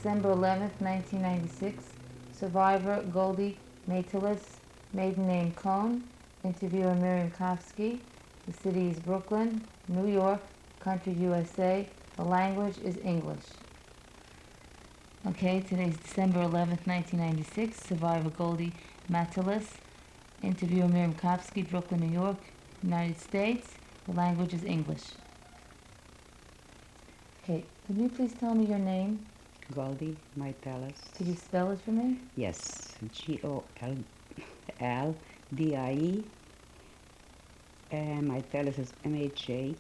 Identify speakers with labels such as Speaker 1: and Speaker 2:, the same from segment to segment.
Speaker 1: December 11th, 1996. Survivor Goldie Mayteles, maiden name Cohn. Interviewer Miriam Kofsky. The city is Brooklyn, New York, country USA. The language is English. Okay, today's December 11th, 1996. Survivor Goldie Mayteles. Interviewer Miriam Kofsky, Brooklyn, New York, United States. The language is English. Okay, can you please tell me your name?
Speaker 2: Goldie Mayteles.
Speaker 1: Could you spell it for me?
Speaker 2: Yes, Goldie. Mayteles is Mhateles.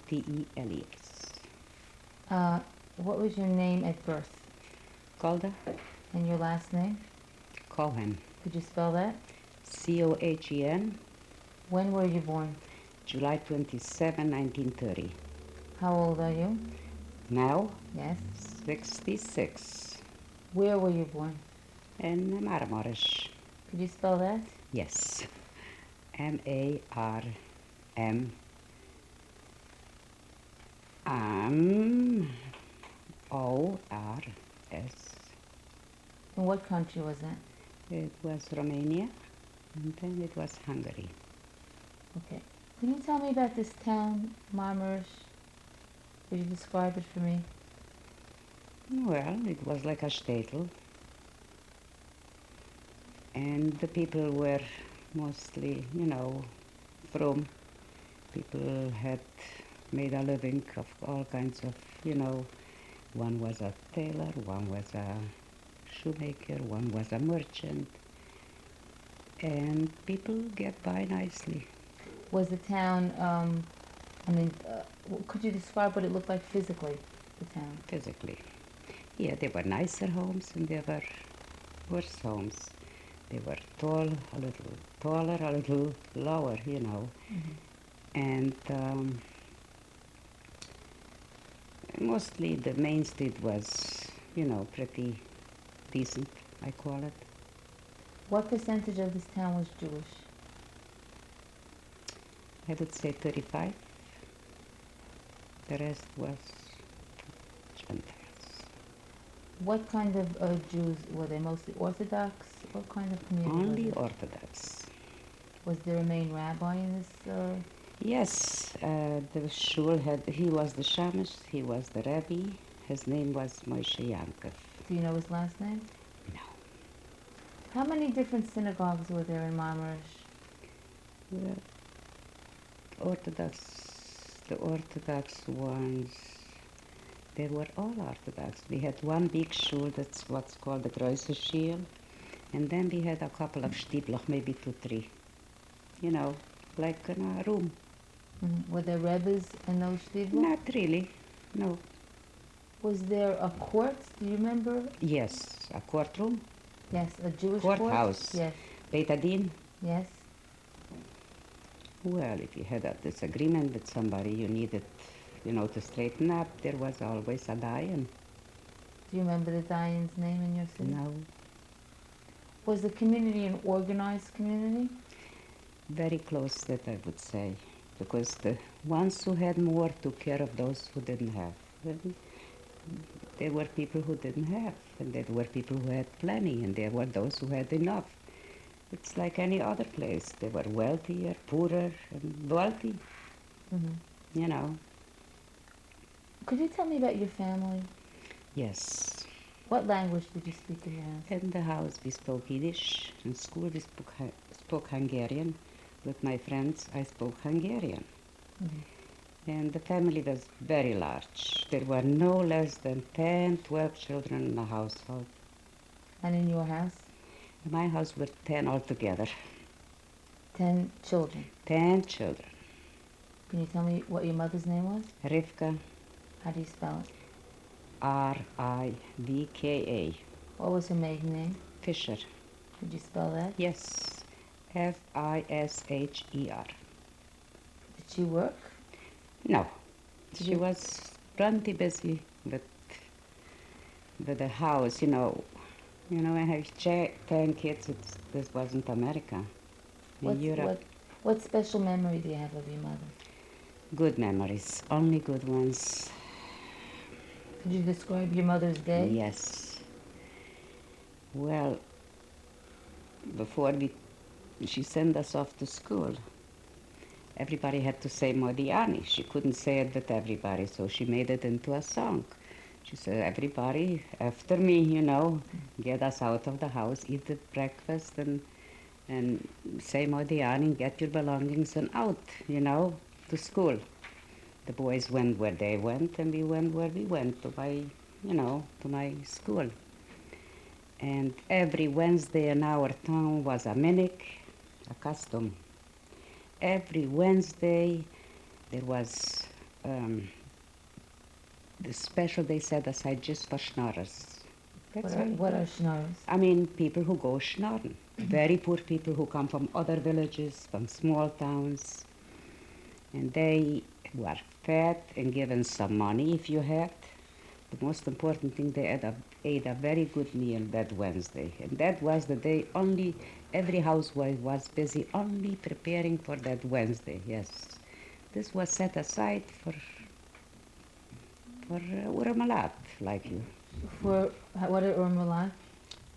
Speaker 1: What was your name at birth?
Speaker 2: Golda
Speaker 1: And your last name?
Speaker 2: Cohen.
Speaker 1: Could you spell that?
Speaker 2: Cohen.
Speaker 1: When were you born?
Speaker 2: July 27, 1930.
Speaker 1: How old are you?
Speaker 2: Now,
Speaker 1: Yes.
Speaker 2: 66.
Speaker 1: Where were you born?
Speaker 2: In Marmaris.
Speaker 1: Could you spell that?
Speaker 2: Yes. Marmors.
Speaker 1: In what country was that?
Speaker 2: It was Romania, and then it was Hungary.
Speaker 1: Okay. Can you tell me about this town, Marmaris? Could you describe it for me?
Speaker 2: Well, it was like a shtetl, and the people were mostly, from people had made a living of all kinds of, one was a tailor, one was a shoemaker, one was a merchant, and people get by nicely.
Speaker 1: Was the town, could you describe what it looked like physically, the town?
Speaker 2: Physically. Yeah, there were nicer homes and there were worse homes. They were tall, a little taller, a little lower,
Speaker 1: Mm-hmm.
Speaker 2: And mostly the main street was, pretty decent, I call it.
Speaker 1: What percentage of this town was Jewish?
Speaker 2: I would say 35. The rest was Gentiles.
Speaker 1: What kind of Jews were they? Mostly Orthodox? What kind of community
Speaker 2: Only
Speaker 1: was it?
Speaker 2: Orthodox.
Speaker 1: Was there a main rabbi in this?
Speaker 2: Yes, the shul he was the shamash, he was the rabbi. His name was Moshe Yankov.
Speaker 1: Do you know his last name?
Speaker 2: No.
Speaker 1: How many different synagogues were there in Marmaris?
Speaker 2: The Orthodox ones, they were all Orthodox. We had one big shul, that's what's called the Große Shul, and then we had a couple of shtiblach, maybe 2, 3, like in a room.
Speaker 1: Mm-hmm. Were there rebbes in those shtibla?
Speaker 2: Not really, no.
Speaker 1: Was there a court? Do you remember?
Speaker 2: Yes, a courtroom,
Speaker 1: Yes, a Jewish
Speaker 2: courthouse,
Speaker 1: court? Yes.
Speaker 2: Beit Adin.
Speaker 1: Yes.
Speaker 2: Well, if you had a disagreement with somebody, you needed, to straighten up, there was always a dayan.
Speaker 1: Do you remember the dayan's name in your city?
Speaker 2: No.
Speaker 1: Was the community an organized community?
Speaker 2: Very close, that I would say, because the ones who had more took care of those who didn't have. There were people who didn't have, and there were people who had plenty, and there were those who had enough. It's like any other place. They were wealthier, poorer, and wealthy,
Speaker 1: Mm-hmm. Could you tell me about your family?
Speaker 2: Yes.
Speaker 1: What language did you speak in your house?
Speaker 2: In the house we spoke Yiddish. In school we spoke Hungarian. With my friends I spoke Hungarian.
Speaker 1: Mm-hmm.
Speaker 2: And the family was very large. There were no less than 10, 12 children in the household.
Speaker 1: And in your house?
Speaker 2: In my house were 10 altogether.
Speaker 1: 10 children.
Speaker 2: 10 children.
Speaker 1: Can you tell me what your mother's name was?
Speaker 2: Rivka,
Speaker 1: How do you spell it?
Speaker 2: Rivka.
Speaker 1: What was her maiden name?
Speaker 2: Fisher.
Speaker 1: Could you spell that?
Speaker 2: Yes. Fisher.
Speaker 1: Did she work?
Speaker 2: No.
Speaker 1: Did
Speaker 2: She
Speaker 1: you-
Speaker 2: was plenty busy with the house, I have 10 kids. This wasn't America. In Europe,
Speaker 1: What special memory do you have of your mother?
Speaker 2: good memories, only good ones.
Speaker 1: Could you describe your mother's day?
Speaker 2: Yes. Well, before she sent us off to school, everybody had to say Modiani. She couldn't say it with everybody, so she made it into a song. She said, everybody after me, get us out of the house, eat the breakfast, and say Modiani, get your belongings and out, to school. The boys went where they went, and we went where we went, to my school. And every Wednesday in our town was a minute, a custom. Every Wednesday there was the special they set aside just for schnorrers.
Speaker 1: What are schnorrers?
Speaker 2: I mean, people who go schnorren. Very poor people who come from other villages, from small towns. And they were fed and given some money if you had. The most important thing, they ate a very good meal that Wednesday. And that was the day only, every housewife was busy only preparing for that Wednesday, yes. This was set aside for Uramalat, like you.
Speaker 1: For what are Urmalat?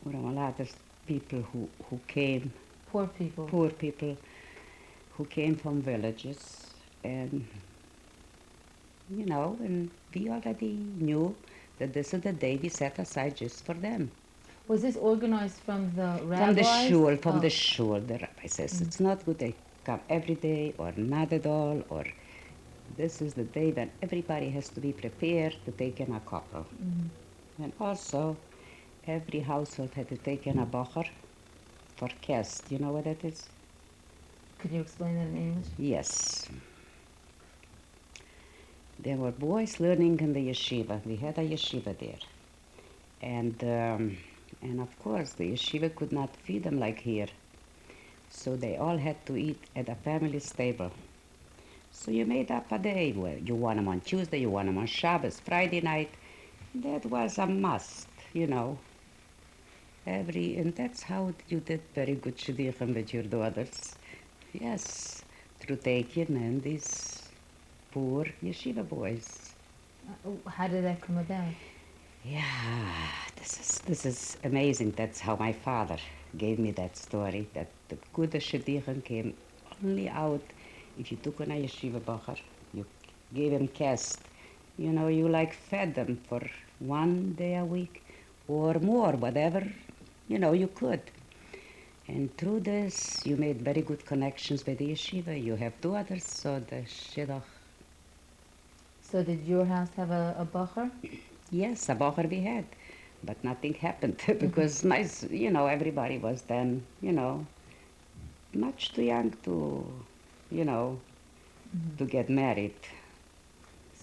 Speaker 2: Uramalat is people who came,
Speaker 1: Poor people.
Speaker 2: poor people who came from villages, and and we already knew that this is the day we set aside just for them.
Speaker 1: Was this organized from the rabbis?
Speaker 2: From the shul. The rabbi says it's not good they come every day or not at all, or this is the day when everybody has to be prepared to take in a couple. And also, every household had to take in a bocher for guests. You know what that is?
Speaker 1: Could you explain that in English?
Speaker 2: Yes. There were boys learning in the yeshiva. We had a yeshiva there. And of course, the yeshiva could not feed them like here. So they all had to eat at a family's table. So you made up a day. Well, you want them on Tuesday, you want them on Shabbos, Friday night. That was a must, and that's how you did very good shidduchim with your daughters. Yes, through taking in these poor yeshiva boys.
Speaker 1: How did that come about?
Speaker 2: Yeah, this is amazing. That's how my father gave me that story, that the good shidduchim came only out if you took on a yeshiva bocher, you gave him kest. You like fed them for one day a week or more, whatever, you could. And through this, you made very good connections with the yeshiva. You have daughters, so the shidduch.
Speaker 1: So did your house have a bocher?
Speaker 2: Yes, a bocher we had, but nothing happened because everybody was then, much too young to, to get married.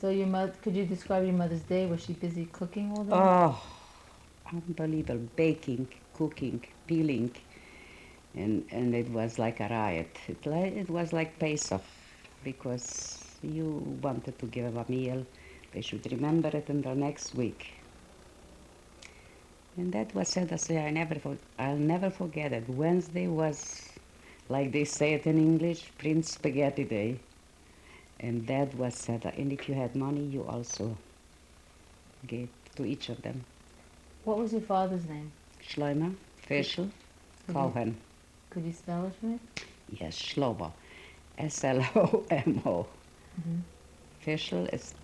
Speaker 1: So your mother, could you describe your mother's day? Was she busy cooking all day?
Speaker 2: Oh, unbelievable. Baking, cooking, peeling. And it was like a riot. It was like Pesach, because you wanted to give them a meal. They should remember it in the next week. And that was said, I'll never forget it. Wednesday was, like they say it in English, Prince Spaghetti Day. And that was said, and if you had money, you also gave to each of them.
Speaker 1: What was your father's name?
Speaker 2: Shlomo Fischl Cohen.
Speaker 1: Could you spell it for me?
Speaker 2: Yes, Shlomo. Slomo. Fischl is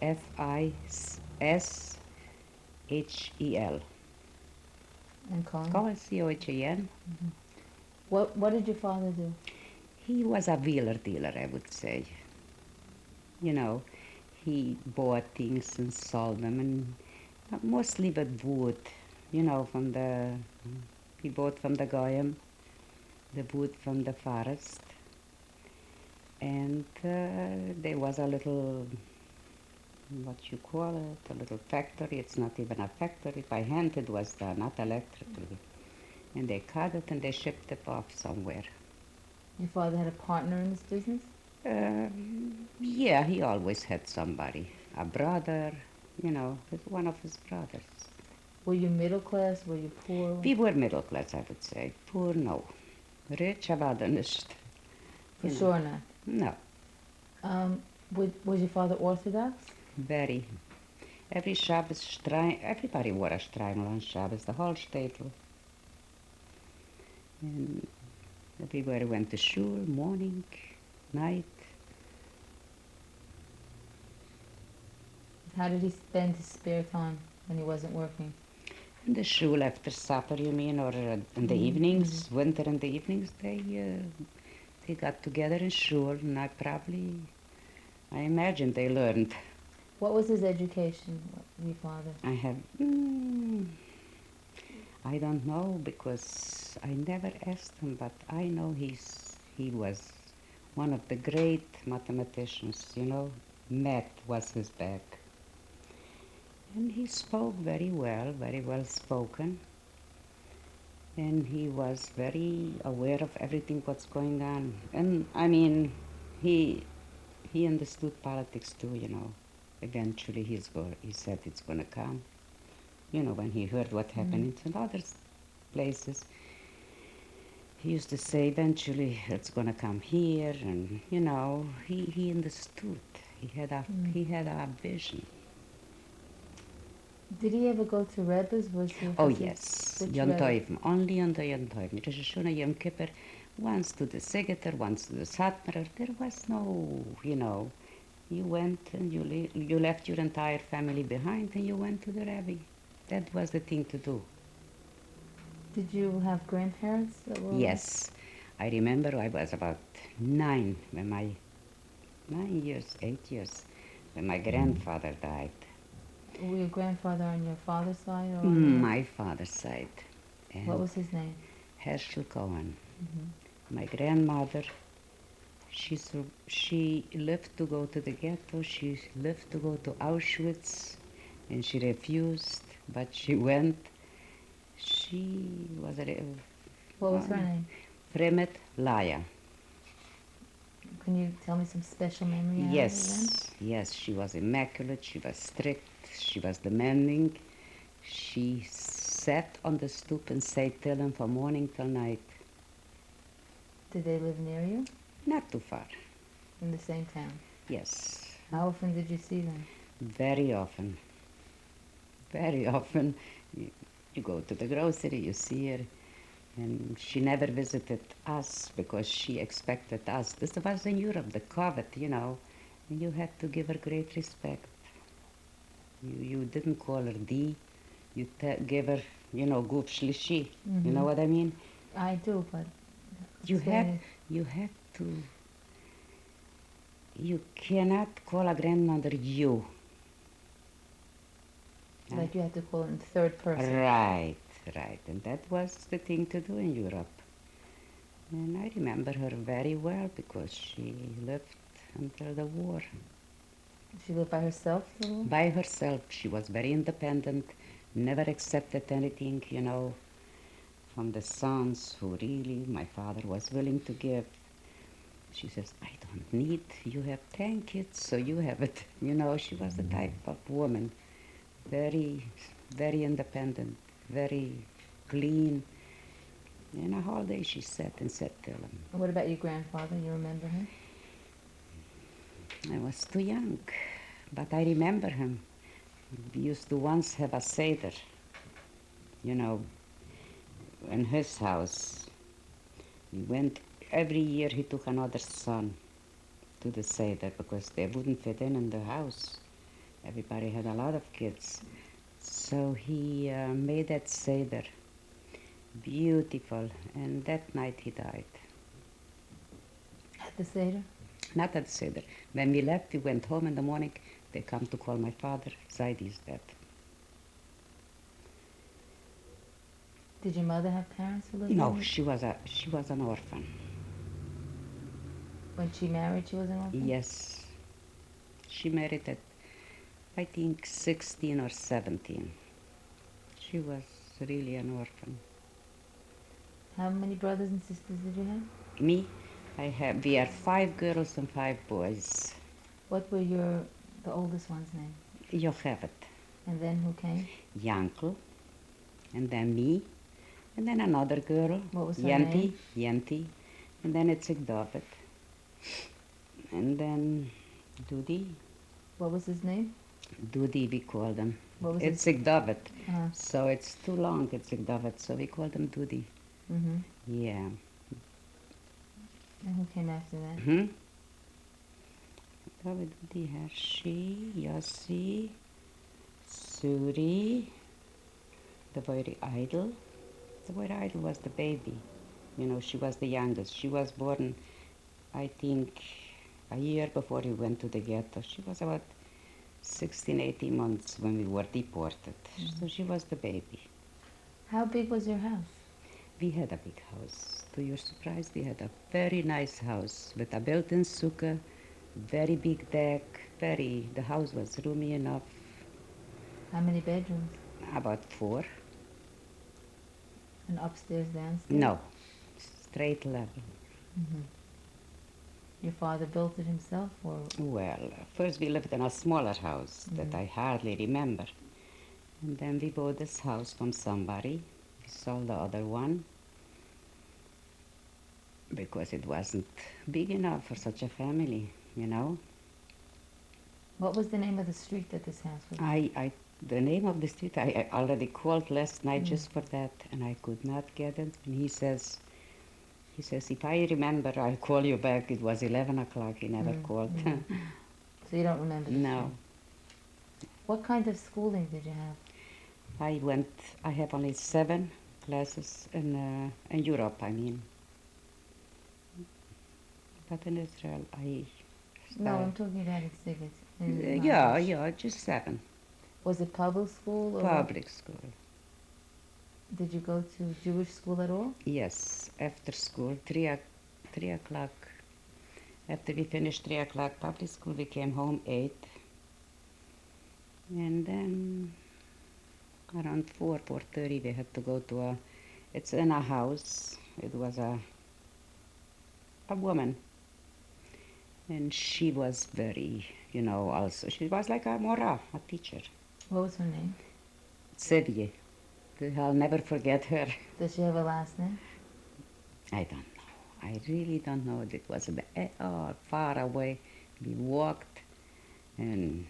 Speaker 2: Fishel.
Speaker 1: And Cohen?
Speaker 2: Cohen, Cohen.
Speaker 1: What did your father do?
Speaker 2: He was a wheeler dealer, I would say. He bought things and sold them, and mostly with wood, he bought from the Goyim, the wood from the forest. And there was a little, what you call it, a little factory. It's not even a factory. By hand it was done, not electrically. And they cut it and they shipped it off somewhere.
Speaker 1: Your father had a partner in this business?
Speaker 2: Yeah, he always had somebody. A brother, one of his brothers.
Speaker 1: Were you middle class? Were you poor?
Speaker 2: We were middle class, I would say. Poor, no. Rich, aber nicht.
Speaker 1: For sure not.
Speaker 2: No.
Speaker 1: Was your father Orthodox?
Speaker 2: Very. Every Shabbos, everybody wore a streimel on Shabbos, the whole shtetl. And everywhere went to shul, morning, night.
Speaker 1: How did he spend his spare time when he wasn't working?
Speaker 2: In the shul after supper, you mean, or in the evenings, winter in the evenings, they got together in shul, and I imagine they learned.
Speaker 1: What was his education, your father?
Speaker 2: I don't know because I never asked him, but I know he was one of the great mathematicians, you know. Math was his bag. And he spoke very well spoken. And he was very aware of everything what's going on. And I mean, he he understood politics too, you know. Eventually he said it's gonna come. You know, when he heard what happened in other places, he used to say eventually it's gonna come here, and you know, he understood. He had a vision.
Speaker 1: Did he ever go to Rebbe's? Was he?
Speaker 2: Oh yes,
Speaker 1: Which
Speaker 2: Yom
Speaker 1: Rebbe?
Speaker 2: Tovim, only on the Yom Tovim. Rosh Hashanah, Yom Kippur, once to the Segeter, once to the Satmarer. There was no, you know, you went and you left your entire family behind and you went to the Rebbe. That was the thing to do.
Speaker 1: Did you have grandparents that were?
Speaker 2: Yes, I remember I was about 9 years, 8 years, when my grandfather died.
Speaker 1: Were your grandfather on your father's side or
Speaker 2: My father's side. And
Speaker 1: what was his name?
Speaker 2: Herschel Cohen. My grandmother, she lived to go to the ghetto, she lived to go to Auschwitz, and she refused, but she went. She was
Speaker 1: What was her name?
Speaker 2: Fremet Laya.
Speaker 1: Can you tell me some special memory out of
Speaker 2: Yes, yes, she was immaculate, she was strict, she was demanding. She sat on the stoop and said Tehillim from morning till night.
Speaker 1: Did they live near you?
Speaker 2: Not too far.
Speaker 1: In the same town?
Speaker 2: Yes.
Speaker 1: How often did you see them?
Speaker 2: Very often. Very often. You go to the grocery, you see her. And she never visited us because she expected us. This was in Europe, the COVID, you know. And you had to give her great respect. You didn't call her D. You gave her, you know, guf shlishi. You know what I mean?
Speaker 1: I do, but
Speaker 2: You have to. You cannot call a grandmother you.
Speaker 1: like you had to call it in third person.
Speaker 2: Right. And that was the thing to do in Europe. And I remember her very well because she lived until the war.
Speaker 1: She lived by herself?
Speaker 2: By herself. She was very independent, never accepted anything, you know, from the sons who really my father was willing to give. She says, I don't need, you have 10 kids, so you have it. You know, she was the type of woman, very, very independent, very clean. And a whole day she sat and said to him.
Speaker 1: What about your grandfather? You remember him?
Speaker 2: I was too young, but I remember him. We used to once have a Seder, you know, in his house. We went, every year he took another son to the Seder because they wouldn't fit in the house. Everybody had a lot of kids. So he made that Seder beautiful, and that night he died.
Speaker 1: At the Seder?
Speaker 2: Not at the Seder. When we left, we went home in the morning. They come to call my father. Zaidi is dead.
Speaker 1: Did your mother have parents who lived
Speaker 2: No,
Speaker 1: with
Speaker 2: she was an orphan.
Speaker 1: When she married, she was an orphan?
Speaker 2: Yes. She married at, I think, 16 or 17. She was really an orphan.
Speaker 1: How many brothers and sisters did you have?
Speaker 2: Me, we are 5 girls and 5 boys.
Speaker 1: What were the oldest one's name?
Speaker 2: Yocheved.
Speaker 1: And then who came?
Speaker 2: Yankel. And then me. And then another girl.
Speaker 1: What was her name?
Speaker 2: Yenti. And then Itzik David. And then Dudi.
Speaker 1: What was his name?
Speaker 2: Dudi, we called him.
Speaker 1: What was
Speaker 2: Itzik David.
Speaker 1: Uh-huh.
Speaker 2: So it's too long, Itzik David, so we called him Dudi.
Speaker 1: Mm-hmm.
Speaker 2: Yeah.
Speaker 1: And who came after that?
Speaker 2: Hmm? David Hershey, Yossi, Suri, the very idol. The very idol was the baby. You know, she was the youngest. She was born, I think, a year before we went to the ghetto. She was about 16, 18 months when we were deported. So she was the baby.
Speaker 1: How big was your house?
Speaker 2: We had a big house. To your surprise, we had a very nice house with a built-in sukkah, very big deck, the house was roomy enough,
Speaker 1: How many bedrooms?
Speaker 2: about 4.
Speaker 1: And upstairs, downstairs?
Speaker 2: No, straight level.
Speaker 1: Mm-hmm. Your father built it himself, or?
Speaker 2: Well, first we lived in a smaller house that I hardly remember. And then we bought this house from somebody. We sold the other one because it wasn't big enough for such a family, you know.
Speaker 1: What was the name of the street that this house was?
Speaker 2: The name of the street I already called last night just for that, and I could not get it. And he says, if I remember, I'll call you back. It was 11 o'clock. He never called.
Speaker 1: So you don't remember the
Speaker 2: No.
Speaker 1: street? What kind of schooling did you have?
Speaker 2: I have only 7 classes in Europe, I mean. But in Israel,
Speaker 1: No, I'm talking about in Sigurd.
Speaker 2: yeah, just 7.
Speaker 1: Was it public school or?
Speaker 2: Public school.
Speaker 1: Did you go to Jewish school at all?
Speaker 2: Yes, after school, 3 o'clock. After we finished 3 o'clock public school, we came home 8. And then around 4:30, we had to go to it's in a house. It was a woman. And she was very, also, she was like a mora, a teacher.
Speaker 1: What was her name?
Speaker 2: Sevye. I'll never forget her.
Speaker 1: Does she have a last name?
Speaker 2: I don't know. I really don't know. It was far away. We walked, and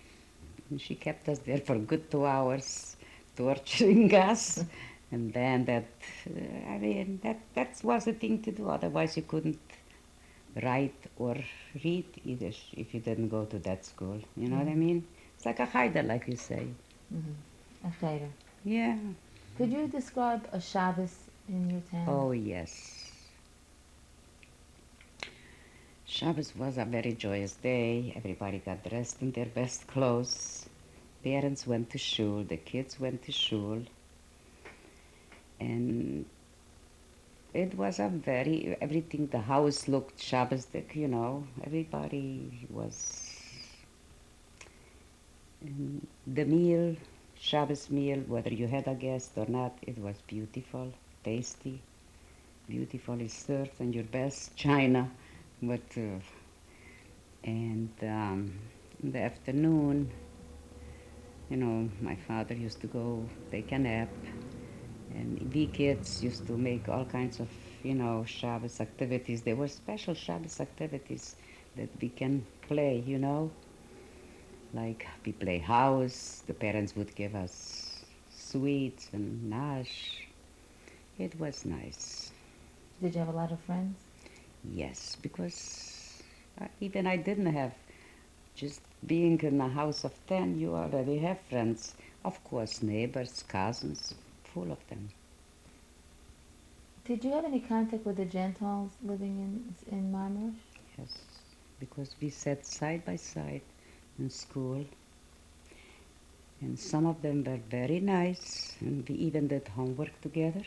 Speaker 2: she kept us there for a good 2 hours, torturing us. And then that was the thing to do. Otherwise, you couldn't write or read either if you didn't go to that school. You know what I mean? It's like a cheder, like you say.
Speaker 1: Mm-hmm. A cheder.
Speaker 2: Yeah.
Speaker 1: Could you describe a Shabbos in your town?
Speaker 2: Oh, yes. Shabbos was a very joyous day. Everybody got dressed in their best clothes. Parents went to shul. The kids went to shul. And it was everything, the house looked Shabbos-dik, Everybody was... the meal, Shabbos meal, whether you had a guest or not, it was beautiful, tasty, beautifully served in your best china. But, in the afternoon, my father used to go take a nap, and we kids used to make all kinds of, Shabbos activities. There were special Shabbos activities that we can play, Like we play house, the parents would give us sweets and nash. It was nice.
Speaker 1: Did you have a lot of friends?
Speaker 2: Yes, because even I didn't have, just being in a house of 10, you already have friends. Of course, neighbors, cousins, full of them.
Speaker 1: Did you have any contact with the Gentiles living in Marmaris?
Speaker 2: Yes, because we sat side by side in school, and some of them were very nice, and we even did homework together,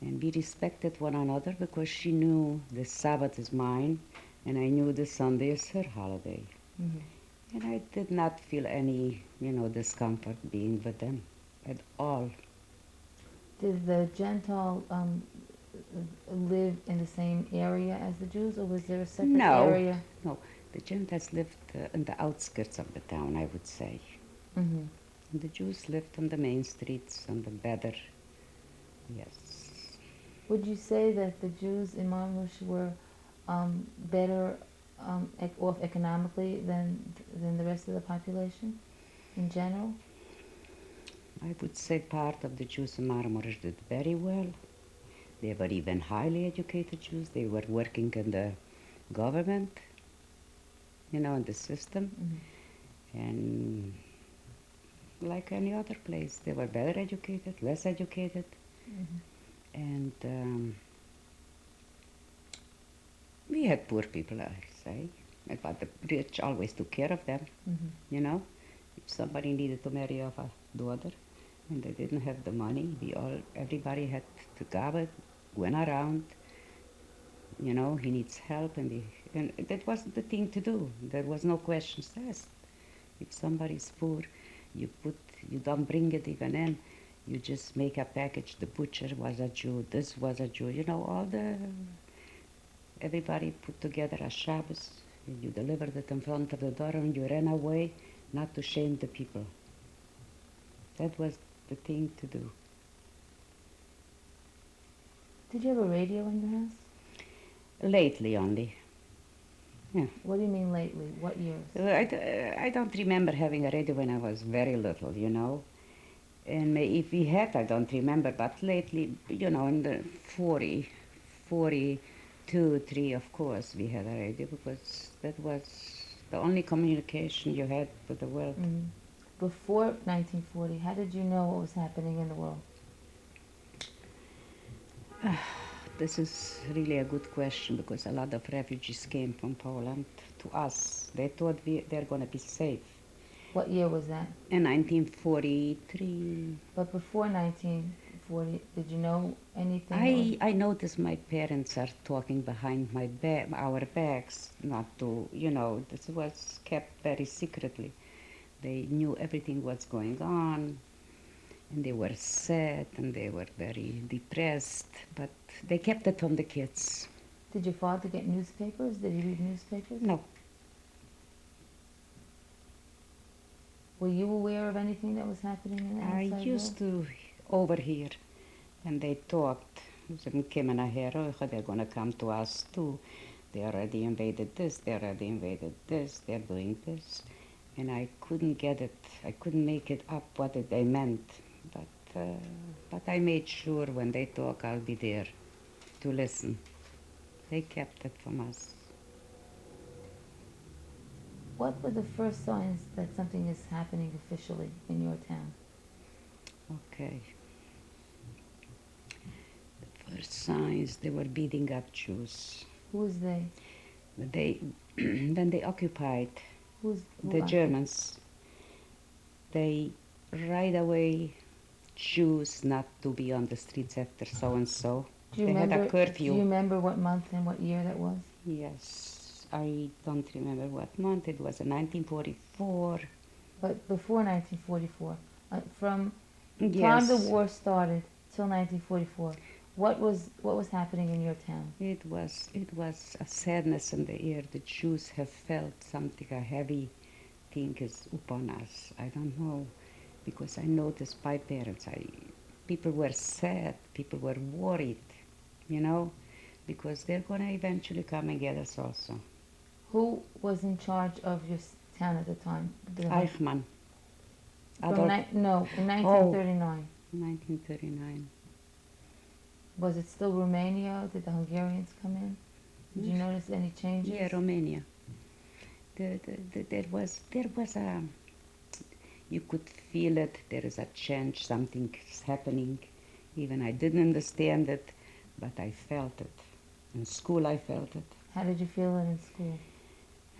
Speaker 2: and we respected one another because she knew the Sabbath is mine, and I knew the Sunday is her holiday.
Speaker 1: Mm-hmm.
Speaker 2: And I did not feel any, discomfort being with them at all.
Speaker 1: Did the Gentile live in the same area as the Jews, or was there a separate area?
Speaker 2: No, the Gentiles lived in the outskirts of the town, I would say.
Speaker 1: Mm-hmm.
Speaker 2: And the Jews lived on the main streets, on the better, yes.
Speaker 1: Would you say that the Jews in Marmaris were better off economically than the rest of the population in general?
Speaker 2: I would say part of the Jews in Marmaris did very well. They were even highly educated Jews. They were working in the government, in the system. And like any other place, they were better educated, less educated. And we had poor people, I say, but the rich always took care of them, If somebody needed to marry off a daughter and they didn't have the money, everybody had to gather, went around, he needs help, and that was the thing to do. There was no questions asked. If somebody's poor, you don't bring it even in. You just make a package. The butcher was a Jew. This was a Jew. Everybody put together a Shabbos. And you delivered it in front of the door, and you ran away, not to shame the people. That was the thing to do.
Speaker 1: Did you have a radio in your house?
Speaker 2: Lately only. Yeah.
Speaker 1: What do you mean lately? What years?
Speaker 2: I don't remember having a radio when I was very little, And if we had, I don't remember, but lately, in the 42, 3, of course, we had a radio, because that was the only communication you had with the world.
Speaker 1: Before 1940, how did you know what was happening in the world?
Speaker 2: This is really a good question, because a lot of refugees came from Poland to us. They thought they're going to be safe.
Speaker 1: What year was that?
Speaker 2: In 1943.
Speaker 1: But before 1940, did you know anything?
Speaker 2: I noticed my parents are talking behind our backs, not to, this was kept very secretly. They knew everything was going on, and they were sad, and they were very depressed, but they kept it from the kids.
Speaker 1: Did your father get newspapers? Did he read newspapers?
Speaker 2: No.
Speaker 1: Were you aware of anything that was happening in the outside world?
Speaker 2: I used to overhear, and they talked. They're going to come to us too. They already invaded this, they already invaded this, they're doing this. And I couldn't get it, I couldn't make it up what they meant. But I made sure when they talk, I'll be there to listen. They kept it from us.
Speaker 1: What were the first signs that something is happening officially in your town?
Speaker 2: Okay. The first signs, they were beating up Jews.
Speaker 1: Who was they?
Speaker 2: When they occupied the Germans, they right away choose not to be on the streets after so-and-so. They had a curfew.
Speaker 1: Do you remember what month and what year that was?
Speaker 2: Yes, I don't remember what month. It was in 1944.
Speaker 1: But before 1944, from the
Speaker 2: Yes.
Speaker 1: time the war started till 1944, what was happening in your town?
Speaker 2: It was a sadness in the air. The Jews have felt something, a heavy thing is upon us. I don't know, because I noticed my parents. People were sad. People were worried, because they're going to eventually come and get us also.
Speaker 1: Who was in charge of your town at the time?
Speaker 2: Eichmann.
Speaker 1: In 1939.
Speaker 2: 1939.
Speaker 1: Was it still Romania? Did the Hungarians come in? Did you notice any changes?
Speaker 2: Yeah, Romania. There was a, you could feel it, there is a change, something is happening. Even I didn't understand it, but I felt it. In school I felt it.
Speaker 1: How did you feel it in school?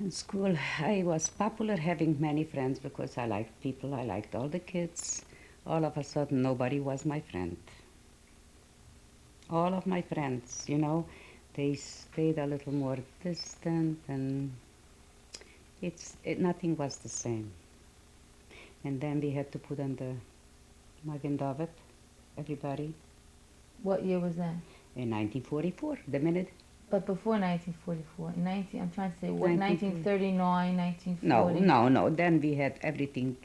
Speaker 2: In school I was popular, having many friends, because I liked people, I liked all the kids. All of a sudden nobody was my friend. All of my friends, they stayed a little more distant, and nothing was the same. And then we had to put on the Magen David, everybody.
Speaker 1: What year was that?
Speaker 2: In 1944, the minute.
Speaker 1: But before 1944, I'm trying to say, what, 1939, 1940?
Speaker 2: No, then we had everything.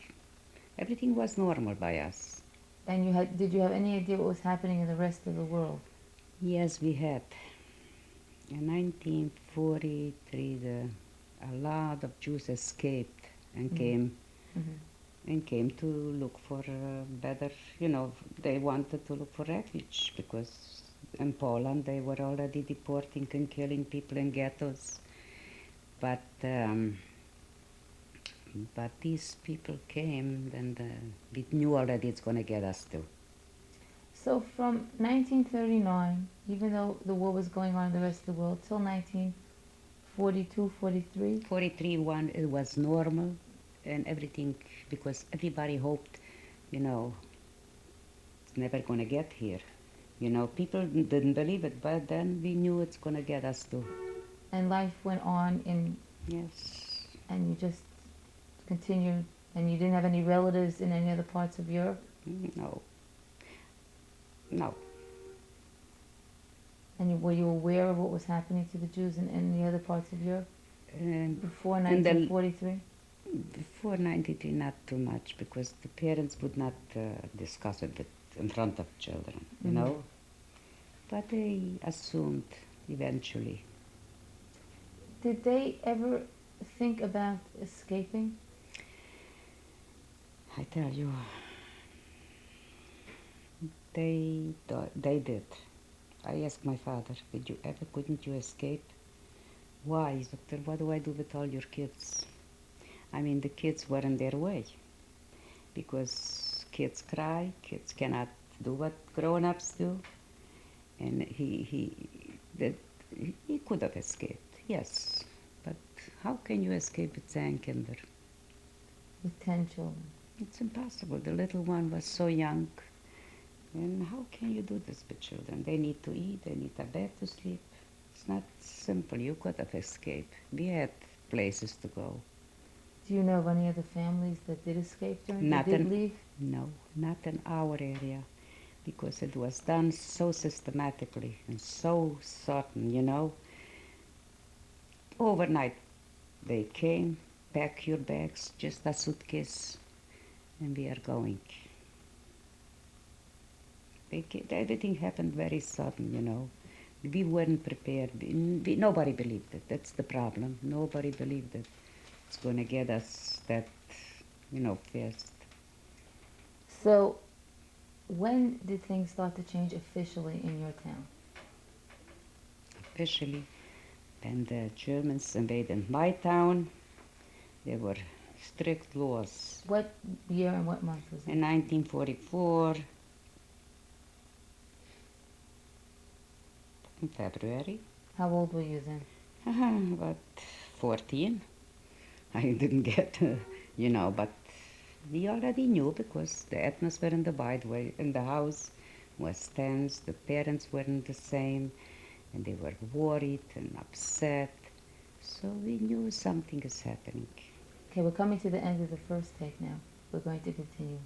Speaker 2: Everything was normal by us.
Speaker 1: And did you have any idea what was happening in the rest of the world?
Speaker 2: Yes, we had. In 1943, a lot of Jews escaped and came and came to look for better, they wanted to look for refuge because in Poland they were already deporting and killing people in ghettos. But but these people came, and we knew already it's going to get us too.
Speaker 1: So from 1939, even though the war was going on in the rest of the world, till 1942, 43.
Speaker 2: 43 one, it was normal and everything because everybody hoped, you know, it's never going to get here. People didn't believe it, but then we knew it's going to get us too.
Speaker 1: And life went on,
Speaker 2: Yes.
Speaker 1: and you just continued, and you didn't have any relatives in any other parts of Europe?
Speaker 2: No. No.
Speaker 1: And were you aware of what was happening to the Jews in the other parts of Europe before 1943?
Speaker 2: Before 93, not too much, because the parents would not discuss it in front of children, you know. But they assumed eventually.
Speaker 1: Did they ever think about escaping?
Speaker 2: I tell you, they did. I asked my father, couldn't you escape? Why? He said, what do I do with all your kids? I mean, the kids were in their way. Because kids cry, kids cannot do what grown-ups do. And he could have escaped, yes. But how can you escape with 10 kinder?
Speaker 1: With 10 children.
Speaker 2: It's impossible. The little one was so young. And how can you do this with children? They need to eat, they need a bed to sleep. It's not simple. You could have escaped. We had places to go.
Speaker 1: Do you know of any other families that did escape that did leave?
Speaker 2: No, not in our area, because it was done so systematically and so certain. Overnight, they came, pack your bags, just a suitcase, and we are going. Everything happened very sudden. We weren't prepared. Nobody believed it. That's the problem. Nobody believed it. It's going to get us that, fast.
Speaker 1: So, when did things start to change officially in your town?
Speaker 2: Officially, when the Germans invaded my town, there were strict laws.
Speaker 1: What year and what month was it?
Speaker 2: In 1944, in February.
Speaker 1: How old were you then?
Speaker 2: About 14. I didn't get, but we already knew because the atmosphere in the house was tense. The parents weren't the same, and they were worried and upset. So we knew something is happening.
Speaker 1: Okay, we're coming to the end of the first take now. We're going to continue.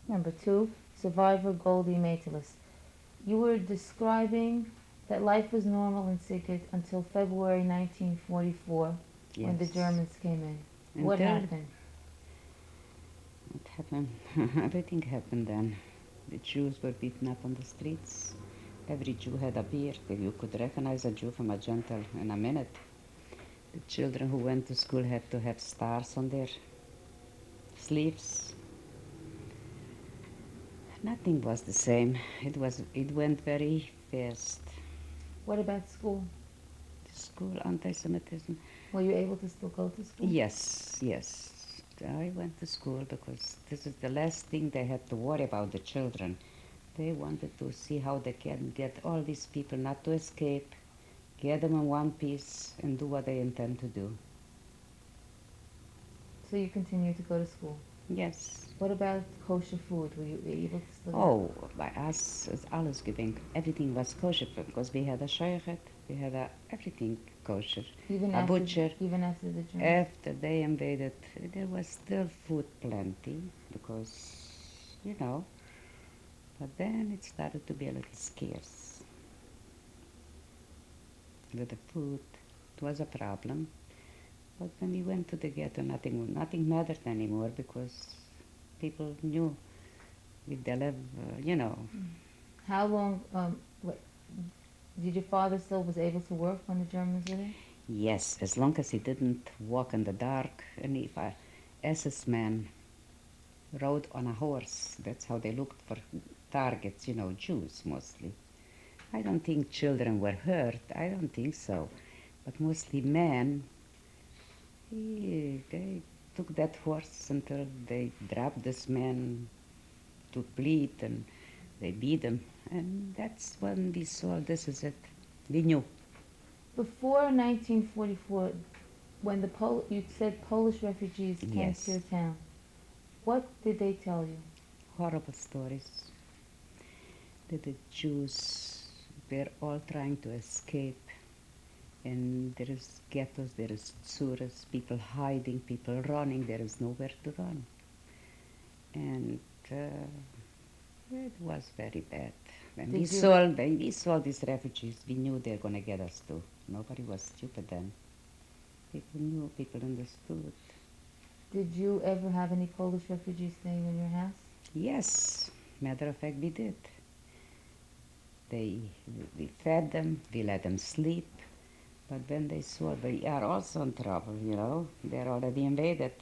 Speaker 1: Number 2, survivor Goldie Mayteles. You were describing that life was normal in Sigrid until February 1944,
Speaker 2: Yes.
Speaker 1: when the Germans came in.
Speaker 2: And
Speaker 1: What happened?
Speaker 2: What happened? Everything happened then. The Jews were beaten up on the streets. Every Jew had a beard. You could recognize a Jew from a Gentile in a minute. The children who went to school had to have stars on their sleeves. Nothing was the same. It went very fast.
Speaker 1: What about school?
Speaker 2: School, anti-Semitism.
Speaker 1: Were you able to still go to school?
Speaker 2: Yes. I went to school because this is the last thing they had to worry about, the children. They wanted to see how they can get all these people not to escape, get them in one piece, and do what they intend to do.
Speaker 1: So you continued to go to school?
Speaker 2: Yes.
Speaker 1: What about kosher food? Were you able to still?
Speaker 2: Oh, by us, it's alles giving. Everything was kosher because we had a shaychet, we had everything kosher.
Speaker 1: Even
Speaker 2: a
Speaker 1: after,
Speaker 2: butcher.
Speaker 1: even after the Germans?
Speaker 2: After they invaded, there was still food plenty because, but then it started to be a little scarce. With the food, it was a problem. But when we went to the ghetto, nothing mattered anymore because people knew if they live, you know.
Speaker 1: How long, did your father still was able to work when the Germans were there?
Speaker 2: Yes, as long as he didn't walk in the dark, and if a SS man rode on a horse, that's how they looked for targets, you know, Jews mostly. I don't think children were hurt, I don't think so. But mostly men, they took that horse until they dropped this man to bleed and they beat him. And that's when we saw this is it. We knew.
Speaker 1: Before 1944, when you said Polish refugees came to
Speaker 2: Yes,
Speaker 1: your town, what did they tell you?
Speaker 2: horrible stories that the Jews were all trying to escape. And there is ghettos, there is tsuras, people hiding, people running, there is nowhere to run. And it was very bad. When we saw these refugees, we knew they were going to get us too. Nobody was stupid then. People knew, people understood.
Speaker 1: Did you ever have any Polish refugees staying in your house?
Speaker 2: Yes, matter of fact, we did. They, we fed them, we let them sleep. But when they saw they are also in trouble, you know, they're already invaded,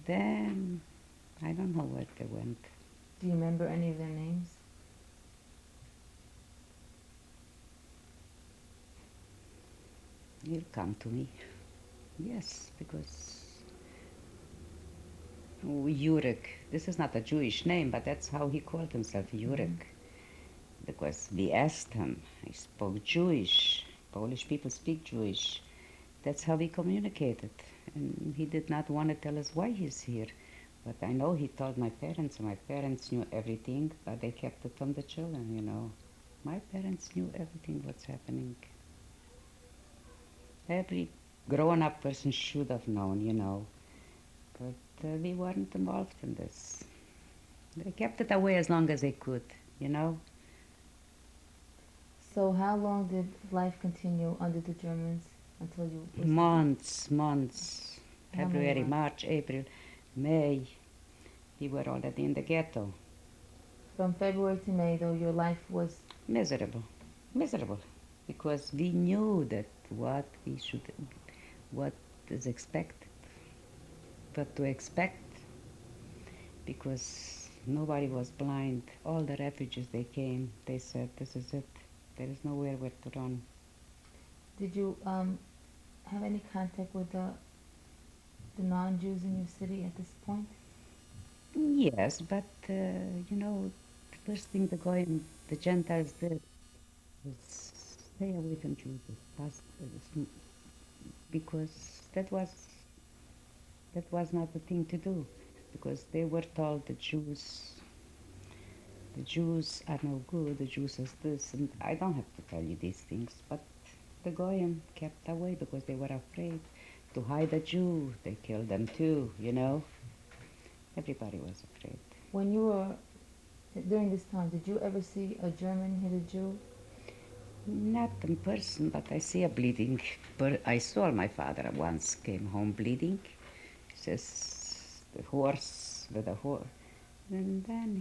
Speaker 2: then I don't know where they went.
Speaker 1: Do you remember any of their names?
Speaker 2: He'll come to me. Yes, because Jurek, this is not a Jewish name, but that's how he called himself, Jurek. Because we asked him, he spoke Jewish. Polish people speak Jewish. That's how we communicated. And he did not want to tell us why he's here. But I know he told my parents, and my parents knew everything, but they kept it from the children, you know. My parents knew everything what's happening. Every grown-up person should have known, you know. But we weren't involved in this. They kept it away as long as they could, you know.
Speaker 1: So how long did life continue under the Germans until you...
Speaker 2: Months.
Speaker 1: How many
Speaker 2: February,
Speaker 1: months?
Speaker 2: March, April, May. We were already in the ghetto.
Speaker 1: From February to May, though, your life was...
Speaker 2: Miserable. Because we knew that what is expected. What to expect. Because nobody was blind. All the refugees, they came, they said, this is it. There is nowhere where to run.
Speaker 1: Did you have any contact with the non-Jews in your city at this point?
Speaker 2: Yes, but, you know, the first thing the Gentiles did was stay away from Jews because that was not the thing to do, because they were told the Jews are no good, the Jews is this, and I don't have to tell you these things, but the Goyim kept away because they were afraid to hide a Jew. They killed them too, you know. Everybody was afraid.
Speaker 1: When you were... During this time, did you ever see a German hit a Jew?
Speaker 2: Not in person, but I see a bleeding. But I saw my father once came home bleeding. He says the horse with a horse, and then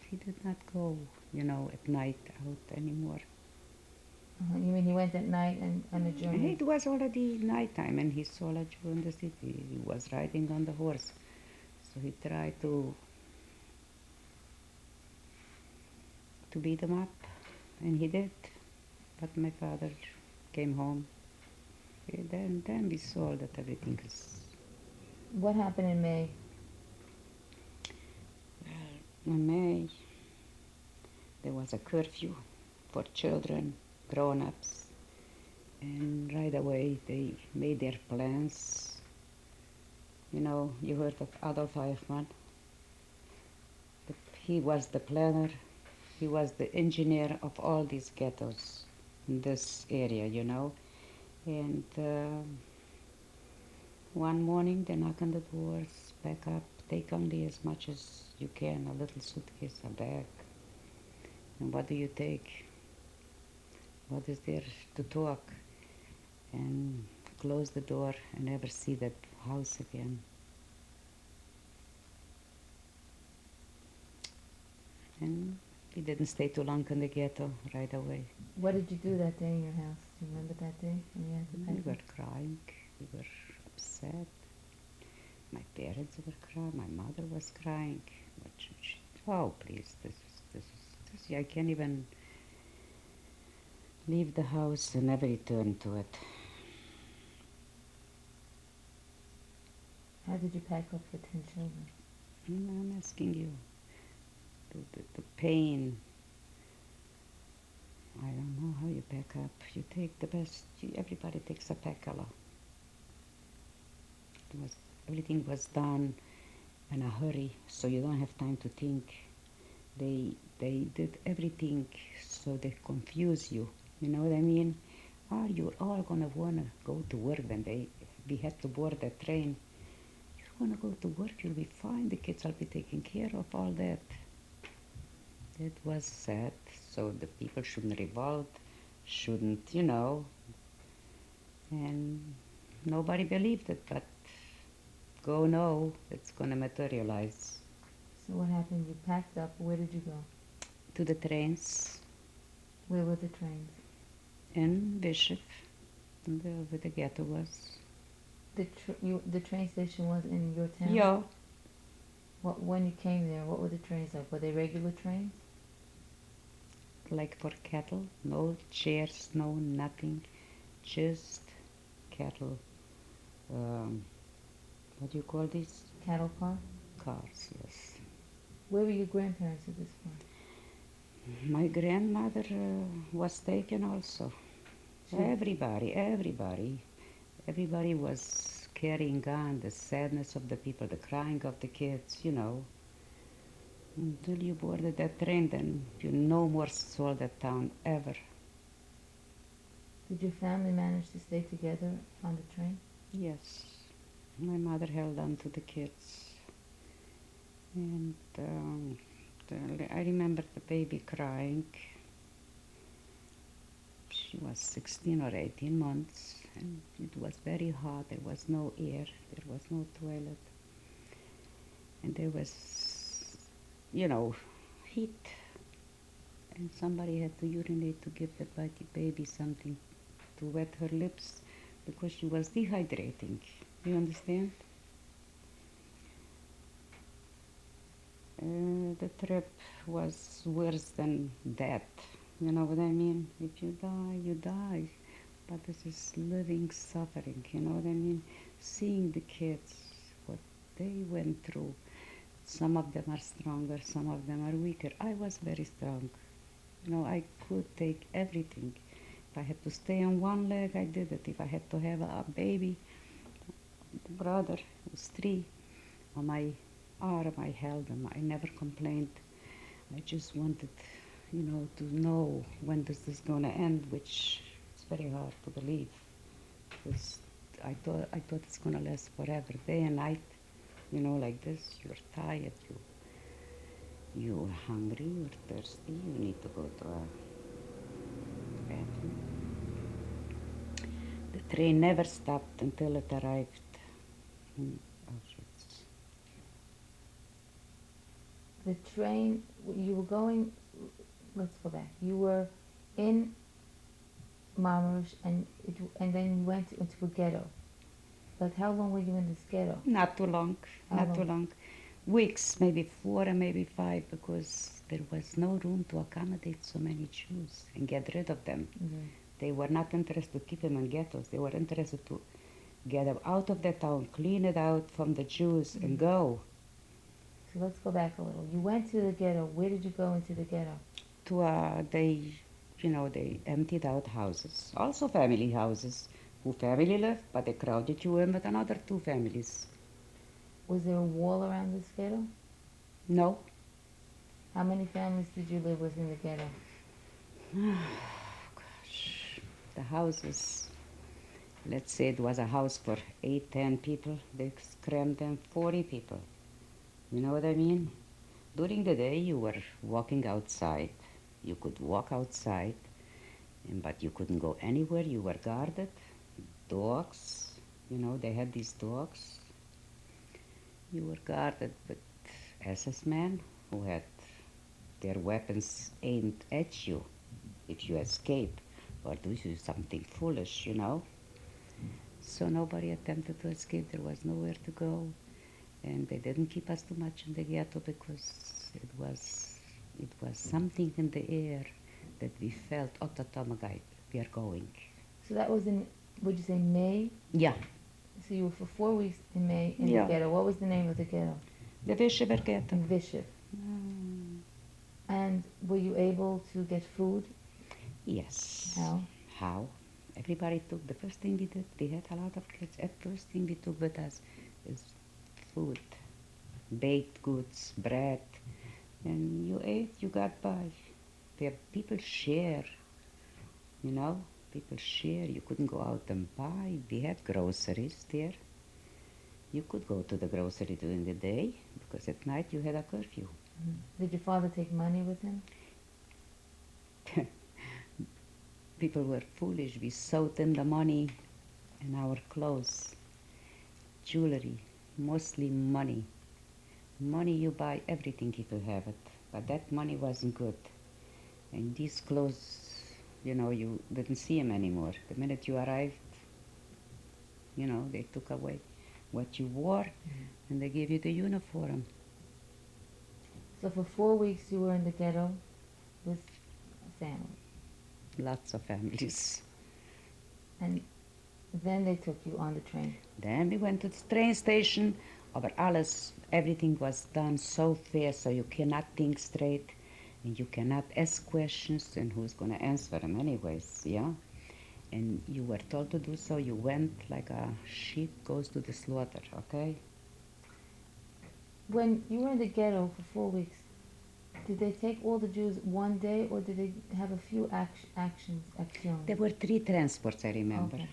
Speaker 2: he did not go, you know, at night out anymore.
Speaker 1: You mean he went at night and a German...
Speaker 2: It was already nighttime, and he saw a Jew in the city. He was riding on the horse, so he tried to beat him up, and he did. But my father came home. Then we saw that everything is...
Speaker 1: What happened in May?
Speaker 2: Well, in May, there was a curfew for children, grown-ups, and right away they made their plans. You know, you heard of Adolf Eichmann. He was the planner. He was the engineer of all these ghettos in this area, you know. And one morning they knock on the doors, pack up, take only as much as you can, a little suitcase, a bag. And what do you take? What is there to talk? And close the door and never see that house again. And we didn't stay too long in the ghetto right away.
Speaker 1: What did you do that day in your house? Do you remember that day when you had to
Speaker 2: We
Speaker 1: pack
Speaker 2: were
Speaker 1: up?
Speaker 2: crying, we were upset. My parents were crying, my mother was crying. Oh, please, this, I can't even leave the house and never return to it.
Speaker 1: How did you pack up for 10 children?
Speaker 2: I'm asking you, the pain. I don't know how you pack up. You take the best. Everybody takes a pack a lot. Everything was done in a hurry, so you don't have time to think. They did everything so they confuse you. You know what I mean? Are you all gonna wanna go to work when we had to board that train? You're gonna go to work, you'll be fine. The kids will be taken care of, all that. It was sad. So the people shouldn't revolt, shouldn't, and nobody believed it, but go no, it's gonna materialize.
Speaker 1: So what happened? You packed up. Where did you go?
Speaker 2: To the trains
Speaker 1: Where were the trains?
Speaker 2: in Bishop, where the ghetto was.
Speaker 1: The train station was in your town?
Speaker 2: Yeah,
Speaker 1: When you came there, what were the trains like? Were they regular trains?
Speaker 2: like for cattle, no chairs, no nothing, just cattle. What do you call these?
Speaker 1: Cattle car?
Speaker 2: Cars, yes.
Speaker 1: Where were your grandparents at this point?
Speaker 2: My grandmother was taken also.
Speaker 1: She,
Speaker 2: Everybody was carrying on the sadness of the people, the crying of the kids. Until you boarded that train, then you no more saw that town ever.
Speaker 1: did your family manage to stay together on the train?
Speaker 2: Yes, my mother held on to the kids. And I remember the baby crying. She was 16 or 18 months, and it was very hot. There was no air, there was no toilet, and there was, heat. And somebody had to urinate to give the baby something to wet her lips because she was dehydrating. You understand? The trip was worse than death. You know what I mean? If you die, you die. But this is living suffering, you know what I mean? Seeing the kids, what they went through. Some of them are stronger, some of them are weaker. I was very strong. I could take everything. If I had to stay on one leg, I did it. If I had to have a baby, brother, who was 3, on my arm, I held him. I never complained. I just wanted, to know when this is going to end, which is very hard to believe. Because I thought it's going to last forever, day and night, like this. You're tired, you're hungry, you're thirsty, you need to go to a bathroom. The train never stopped until it arrived in Auschwitz.
Speaker 1: The train, you were going, let's go back. You were in Mamarush and then you went into a ghetto. Like, how long were you in this ghetto?
Speaker 2: Not too long,
Speaker 1: How
Speaker 2: not too
Speaker 1: long?
Speaker 2: long. Weeks, maybe 4 and maybe 5, because there was no room to accommodate so many Jews and get rid of them.
Speaker 1: Mm-hmm.
Speaker 2: They were not interested to keep them in ghettos. They were interested to get them out of the town, clean it out from the Jews, and go
Speaker 1: So let's go back a little. You went to the ghetto. Where did you go into the ghetto?
Speaker 2: to they emptied out houses, also family houses, who family lived, but they crowded you in with another 2 families.
Speaker 1: Was there a wall around this ghetto?
Speaker 2: No.
Speaker 1: How many families did you live with in the ghetto?
Speaker 2: Gosh, the houses. Let's say it was a house for 8, 10 people. They crammed them 40 people. You know what I mean? During the day, you were walking outside. You could walk outside, but you couldn't go anywhere. You were guarded. Dogs, they had these dogs. You were guarded with SS men who had their weapons aimed at you if you escape or do you something foolish, you know. So nobody attempted to escape. There was nowhere to go, and they didn't keep us too much in the ghetto because it was something in the air that we felt, ototomagai, we are going.
Speaker 1: So that was in, would you say May?
Speaker 2: Yeah,
Speaker 1: So you were for 4 weeks in May in
Speaker 2: Yeah.
Speaker 1: the ghetto. What was the name of the ghetto?
Speaker 2: the Vishever ghetto.
Speaker 1: In Vishiv.
Speaker 2: Mm,
Speaker 1: And were you able to get food?
Speaker 2: yes.
Speaker 1: How?
Speaker 2: How? Everybody took, the first thing we did, we had a lot of kids, the first thing we took with us is food, baked goods, bread, and you ate, you got by. People share, you know, people share. You couldn't go out and buy. We had groceries there. You could go to the grocery during the day because at night you had a curfew.
Speaker 1: Did your father take money with him?
Speaker 2: People were foolish. We sewed in the money in our clothes, jewelry, mostly money. Money you buy everything if you have it, but that money wasn't good. And these clothes, you didn't see them anymore. The minute you arrived, they took away what you wore and they gave you the uniform.
Speaker 1: So for 4 weeks you were in the ghetto with a family.
Speaker 2: Lots of families.
Speaker 1: And then they took you on the train.
Speaker 2: Then we went to the train station, but everything was done so fast, so you cannot think straight, and you cannot ask questions, and who's going to answer them anyways, yeah? And you were told to do so. You went like a sheep goes to the slaughter, okay?
Speaker 1: When you were in the ghetto for 4 weeks, did they take all the Jews one day, or did they have a few actions?
Speaker 2: There were 3 transports, I remember.
Speaker 1: Okay.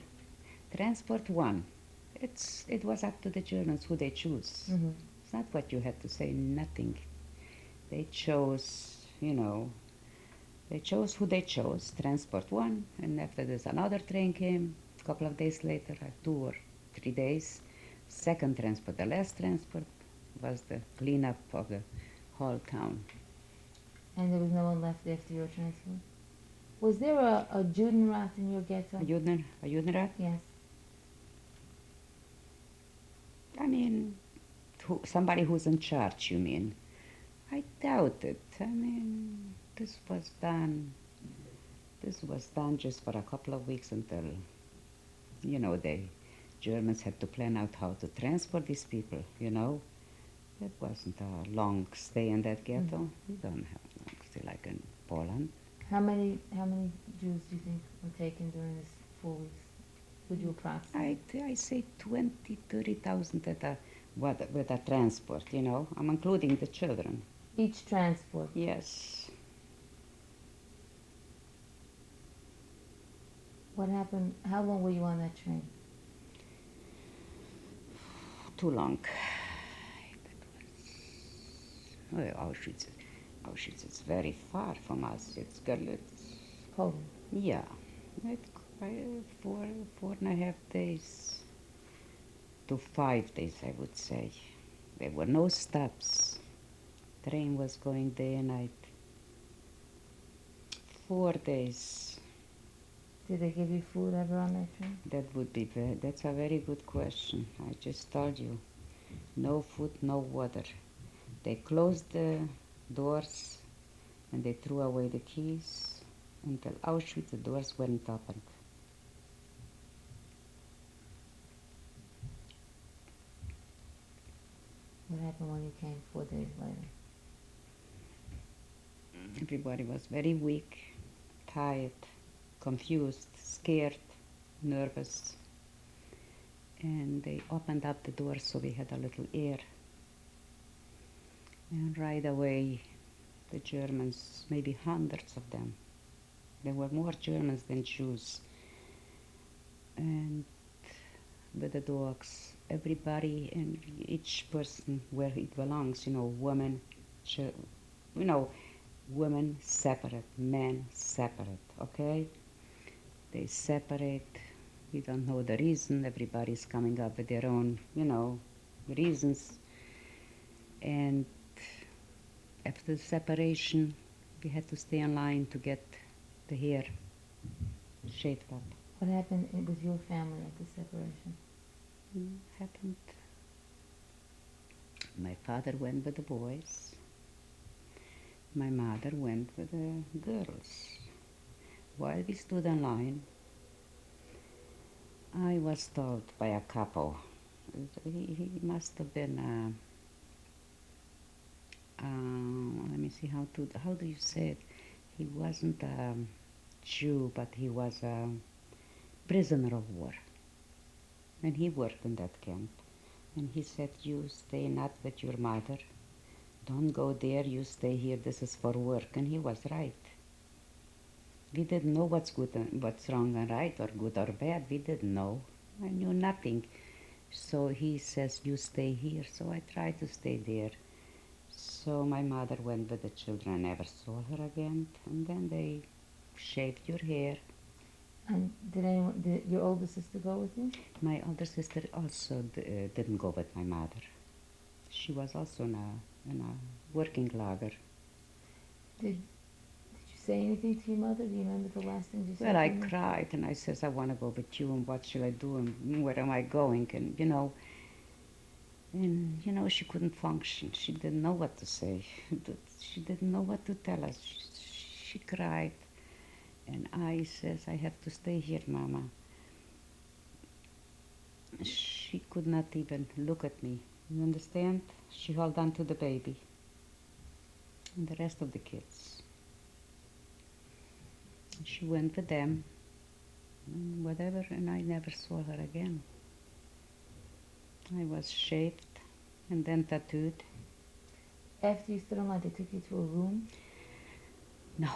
Speaker 2: Transport 1, it was up to the Germans who they choose.
Speaker 1: Mm-hmm.
Speaker 2: It's not what you had to say, nothing. They chose, they chose who they chose, Transport 1, and after this another train came, a couple of days later, 2 or 3 days. Second transport, the last transport, was the cleanup of the whole town.
Speaker 1: And there was no one left after your transfer? Was there a Judenrat in your ghetto?
Speaker 2: A Judenrat?
Speaker 1: Yes.
Speaker 2: I mean, somebody who's in charge, you mean? I doubt it. I mean, this was done just for a couple of weeks until, the Germans had to plan out how to transport these people, It wasn't a long stay in that ghetto. We don't have long stay like in Poland.
Speaker 1: How many Jews do you think were taken during this 4 weeks? Would you approximate?
Speaker 2: I say 20, 30,000 with a transport, I'm including the children.
Speaker 1: Each transport?
Speaker 2: Yes.
Speaker 1: What happened? How long were you on that train?
Speaker 2: Too long. Auschwitz is very far from us. It's
Speaker 1: Poland.
Speaker 2: yeah, four and a half days to 5 days, I would say. There were no stops. Train was going day and night. 4 days.
Speaker 1: Did they give you food ever on that train?
Speaker 2: That's a very good question. I just told you. No food, no water. They closed the doors and they threw away the keys. Until Auschwitz, the doors weren't opened.
Speaker 1: What happened when you came 4 days later?
Speaker 2: Everybody was very weak, tired, confused, scared, nervous. And they opened up the doors so we had a little air. And right away, the Germans, maybe hundreds of them, there were more Germans than Jews. And with the dogs, everybody and each person where it belongs, women, women separate, men separate, okay? They separate. We don't know the reason. Everybody's coming up with their own, reasons. And After the separation, we had to stay in line to get the hair shaved up.
Speaker 1: What happened with your family at the separation?
Speaker 2: Happened. My father went with the boys. My mother went with the girls. While we stood in line, I was told by a couple. He must have been let me see how do you say it? He wasn't a Jew, but he was a prisoner of war, and he worked in that camp. And he said, "You stay not with your mother. Don't go there. You stay here. This is for work." And he was right. We didn't know what's good and what's wrong and right, or good or bad. We didn't know. I knew nothing. So he says, "You stay here." So I tried to stay there. So my mother went with the children. I never saw her again. And then they shaved your hair.
Speaker 1: And did your older sister go with you?
Speaker 2: My older sister also didn't go with my mother. She was also in a working lager.
Speaker 1: Did you say anything to your mother? Do you remember the last thing you said?
Speaker 2: Well, I
Speaker 1: to her?
Speaker 2: cried and I says, "I want to go with you, and what shall I do, and where am I going?" And she couldn't function. She didn't know what to say. She didn't know what to tell us. She cried. And I says, "I have to stay here, Mama." She could not even look at me. You understand? She held on to the baby and the rest of the kids. She went with them, and whatever, and I never saw her again. I was shaved and then tattooed.
Speaker 1: After you stood in line, they took you to a room?
Speaker 2: No,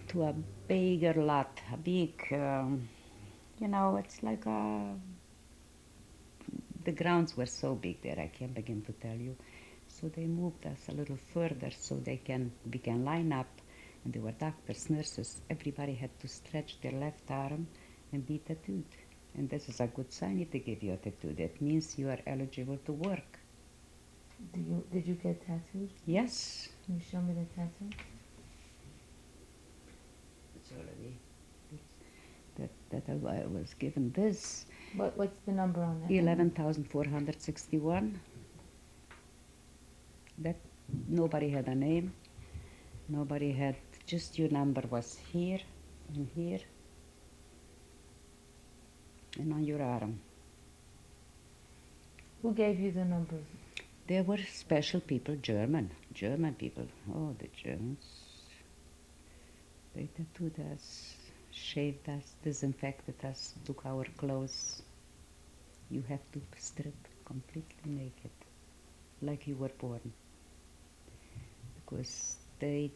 Speaker 2: to a bigger lot, a big, it's like the grounds were so big there, I can't begin to tell you. So they moved us a little further so we can line up, and there were doctors, nurses. Everybody had to stretch their left arm and be tattooed. And this is a good sign if they give you a tattoo. That means you are eligible to work.
Speaker 1: Did you get tattoos?
Speaker 2: Yes.
Speaker 1: Can you show me the tattoo?
Speaker 2: It's already that I was given this.
Speaker 1: What's the number on that?
Speaker 2: 11,461. That nobody had a name. Nobody had, just your number was here and here and on your arm.
Speaker 1: Who gave you the numbers?
Speaker 2: There were special people, German people. Oh, the Germans. They tattooed us, shaved us, disinfected us, took our clothes. You have to strip completely naked, like you were born. Because they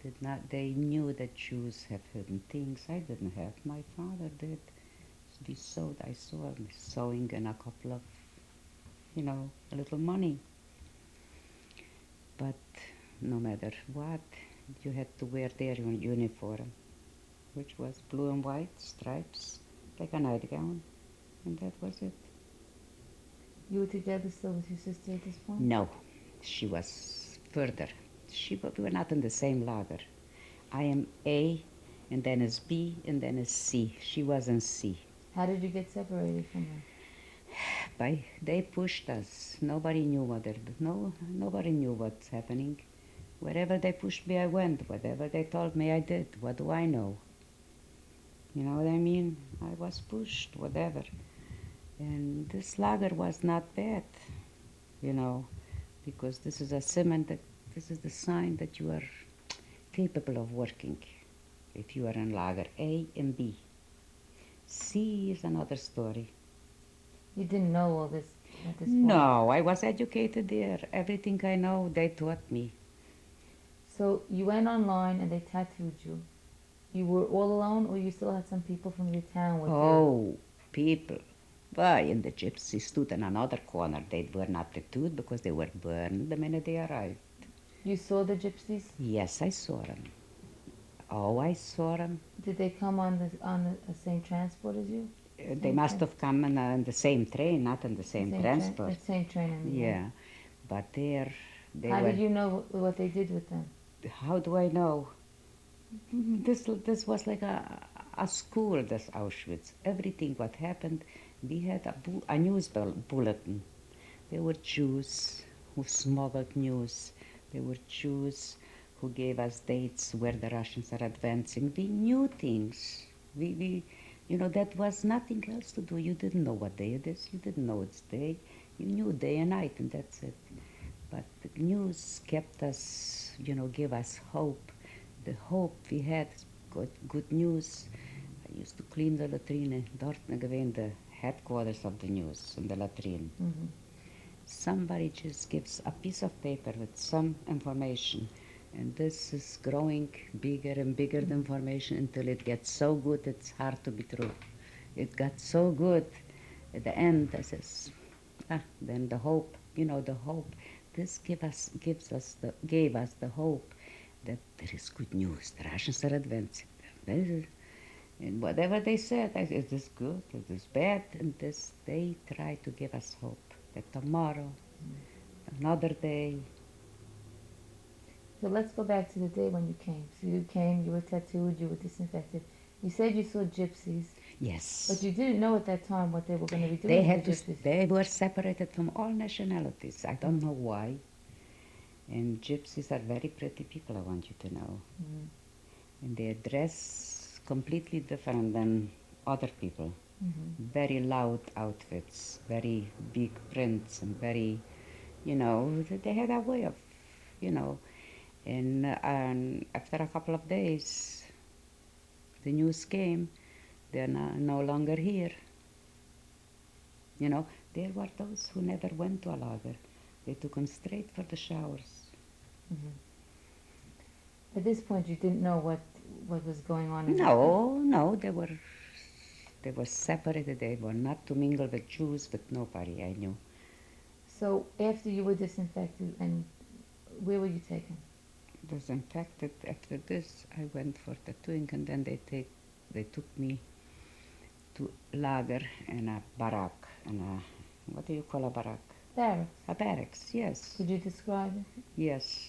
Speaker 2: knew that Jews have hidden things I didn't have. My father did. I saw him sewing in a couple of, a little money. But no matter what, you had to wear their uniform, which was blue and white stripes, like a nightgown, and that was it.
Speaker 1: You were together still with your sister at this point?
Speaker 2: No, she was further. We were not in the same lager. I am A, and then is B, and then is C. She was in C.
Speaker 1: How did you get separated from her?
Speaker 2: They pushed us. Nobody knew nobody knew what's happening. Wherever they pushed me, I went. Whatever they told me, I did. What do I know? You know what I mean? I was pushed, whatever. And this lager was not bad, because this is a this is the sign that you are capable of working if you are in lager A and B. C is another story.
Speaker 1: You didn't know all this at this point?
Speaker 2: No, I was educated there. Everything I know, they taught me.
Speaker 1: So you went online and they tattooed you. You were all alone, or you still had some people from your town with you?
Speaker 2: Oh, people. Why, and the gypsies stood in another corner. They were not tattooed because they were burned the minute they arrived.
Speaker 1: You saw the gypsies?
Speaker 2: Yes, I saw them. Oh, I saw them.
Speaker 1: Did they come on the same transport as you?
Speaker 2: They must have come in the same train, not in the same transport.
Speaker 1: The same train.
Speaker 2: Yeah, but they
Speaker 1: How
Speaker 2: were...
Speaker 1: did you know what they did with them?
Speaker 2: how do I know? This was like a school, this Auschwitz. Everything what happened, we had a news bulletin. There were Jews who smuggled news. There were Jews who gave us dates where the Russians are advancing. We knew things. That was nothing else to do. You didn't know what day it is. You didn't know it's day. You knew day and night, and that's it. But the news kept us, gave us hope. The hope we had, good news. I used to clean the latrine. Dort gewesen the headquarters of the news in the latrine.
Speaker 1: Mm-hmm.
Speaker 2: Somebody just gives a piece of paper with some information, and this is growing bigger and bigger, the information, until it gets so good it's hard to be true. It got so good at the end. I says, then the hope, the hope. This gave us the hope that there is good news. The Russians are advancing. And whatever they said, I said, is this good? Is this bad? And they try to give us hope that tomorrow, another day.
Speaker 1: So let's go back to the day when you came. So you came, you were tattooed, you were disinfected. You said you saw gypsies,
Speaker 2: Yes.
Speaker 1: but you didn't know at that time what they were going to be doing
Speaker 2: They
Speaker 1: with
Speaker 2: had
Speaker 1: the
Speaker 2: to.
Speaker 1: gypsies.
Speaker 2: They were separated from all nationalities. I don't know why. And gypsies are very pretty people, I want you to know.
Speaker 1: Mm-hmm.
Speaker 2: And they dress completely different than other people.
Speaker 1: Mm-hmm.
Speaker 2: Very loud outfits, very big prints, and very, they had a way of, you know. And after a couple of days, the news came, they're no longer here. There were those who never went to a lager. They took them straight for the showers.
Speaker 1: Mm-hmm. At this point, you didn't know what was going on in
Speaker 2: No, they were separated. They were not to mingle with Jews, with nobody I knew.
Speaker 1: So after you were disinfected, and where were you taken?
Speaker 2: Disinfected. After this, I went for tattooing, and then they took me to lager and a barrack and what do you call a barrack?
Speaker 1: Barracks.
Speaker 2: A barracks, yes.
Speaker 1: Could you describe it?
Speaker 2: Yes.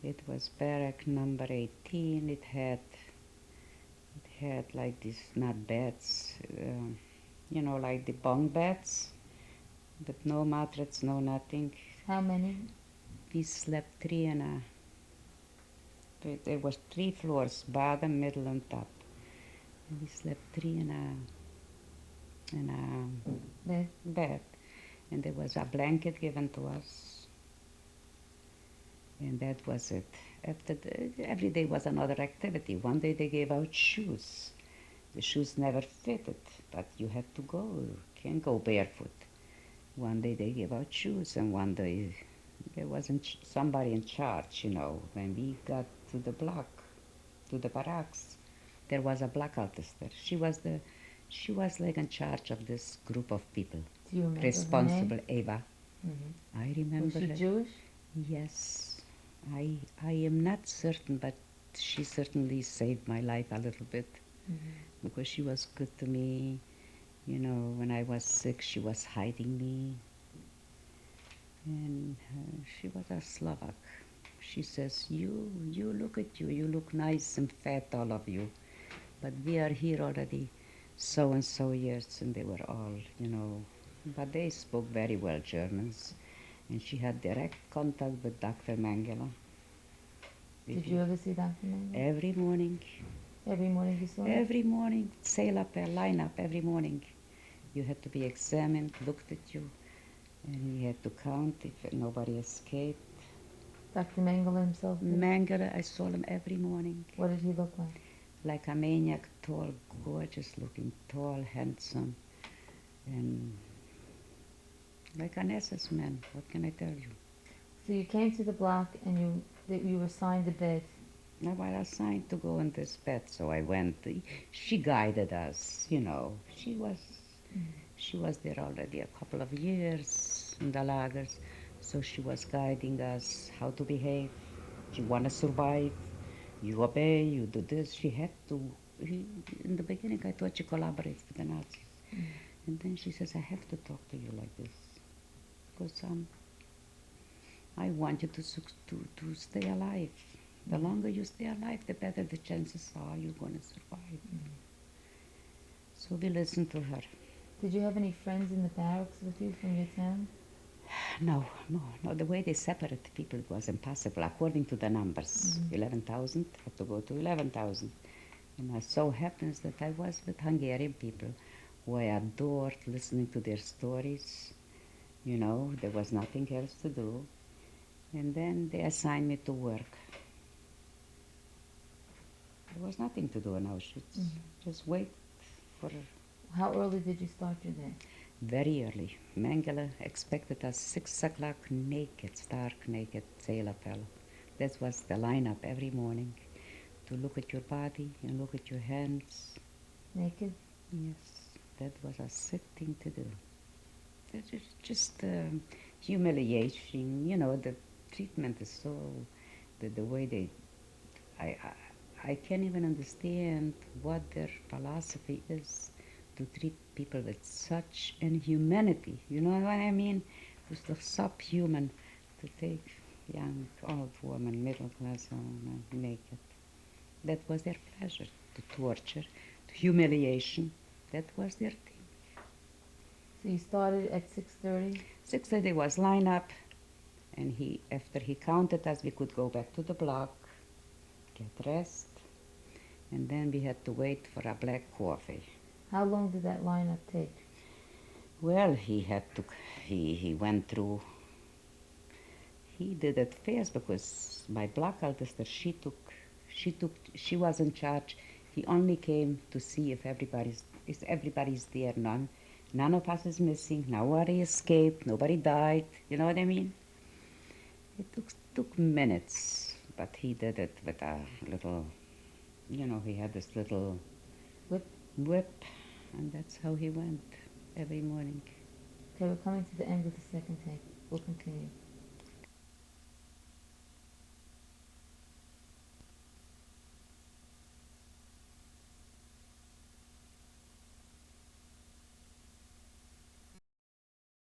Speaker 2: It was barrack number 18. It had like these, not beds, like the bunk beds, but no mattress, no nothing.
Speaker 1: How many?
Speaker 2: We slept there was 3 floors, bottom, middle, and top. And we slept 3 in a bed. And there was a blanket given to us. And that was it. Every day was another activity. One day they gave out shoes. The shoes never fitted, but you had to go. You can't go barefoot. One day they gave out shoes, and one day there wasn't somebody in charge, When we got to the block, to the barracks, there was a black artist there. She was like in charge of this group of people.
Speaker 1: Do you remember
Speaker 2: Responsible,
Speaker 1: her name?
Speaker 2: Eva.
Speaker 1: Mm-hmm.
Speaker 2: I remember
Speaker 1: Was she
Speaker 2: her.
Speaker 1: Jewish?
Speaker 2: Yes. I am not certain, but she certainly saved my life a little bit, because she was good to me. When I was sick, she was hiding me. And she was a Slovak. She says, you look at you look nice and fat, all of you. But we are here already so and so years, and they were all, but they spoke very well Germans. And she had direct contact with Dr. Mengele.
Speaker 1: Did you ever see Dr. Mengele?
Speaker 2: Every morning.
Speaker 1: Every morning you saw her?
Speaker 2: Every morning, line up every morning. You had to be examined, looked at you, and he had to count if nobody escaped.
Speaker 1: Dr. Mengele himself?
Speaker 2: Mengele, I saw him every morning.
Speaker 1: What did he look like?
Speaker 2: Like a maniac, tall, gorgeous looking, tall, handsome, and like an SS man. What can I tell you?
Speaker 1: So you came to the block and you were assigned a bed.
Speaker 2: I was assigned to go in this bed, so I went. She guided us, She was there already a couple of years in the lagers, so she was guiding us how to behave. You want to survive, you obey, you do this. She had to. In the beginning, I thought she collaborates with the Nazis. And then she says, I have to talk to you like this, because I want you to stay alive. The longer you stay alive, the better the chances are you're going to survive. So we listened to her.
Speaker 1: Did you have any friends in the barracks with you from your town?
Speaker 2: No, no, no. The way they separate people, it was impossible. According to the numbers, 11,000 had to go to 11,000. And it so happens that I was with Hungarian people who I adored listening to their stories. You know, there was nothing else to do. And then they assigned me to work. There was nothing to do in Auschwitz. Just wait for
Speaker 1: How early did you start your day?
Speaker 2: very early. Mengele expected us 6 o'clock naked, stark naked, Zählerfell. That was the lineup every morning. To look at your body and look at your hands.
Speaker 1: Naked?
Speaker 2: Yes, that was a sick thing to do. That is just humiliation. You know, the treatment is so, the way they, I, I can't even understand what their philosophy is to treat people with such inhumanity. You know what I mean? Just the subhuman to take young, old woman, middle class woman, naked. That was their pleasure, to torture, to humiliation. That was their thing.
Speaker 1: So you started at 6:30?
Speaker 2: 6:30 was line up, and after he counted us, we could go back to the block, get rest, and then we had to wait for a black coffee.
Speaker 1: How long did that lineup take?
Speaker 2: Well, he went through, he did it fast because my block officer, she was in charge. He only came to see if everybody's there. None of us is missing. Nobody escaped. Nobody died. You know what I mean? It took minutes, but he did it with a little, he had this little whip, and that's how he went every morning.
Speaker 1: Okay, we're coming to the end of the second tape. We'll continue.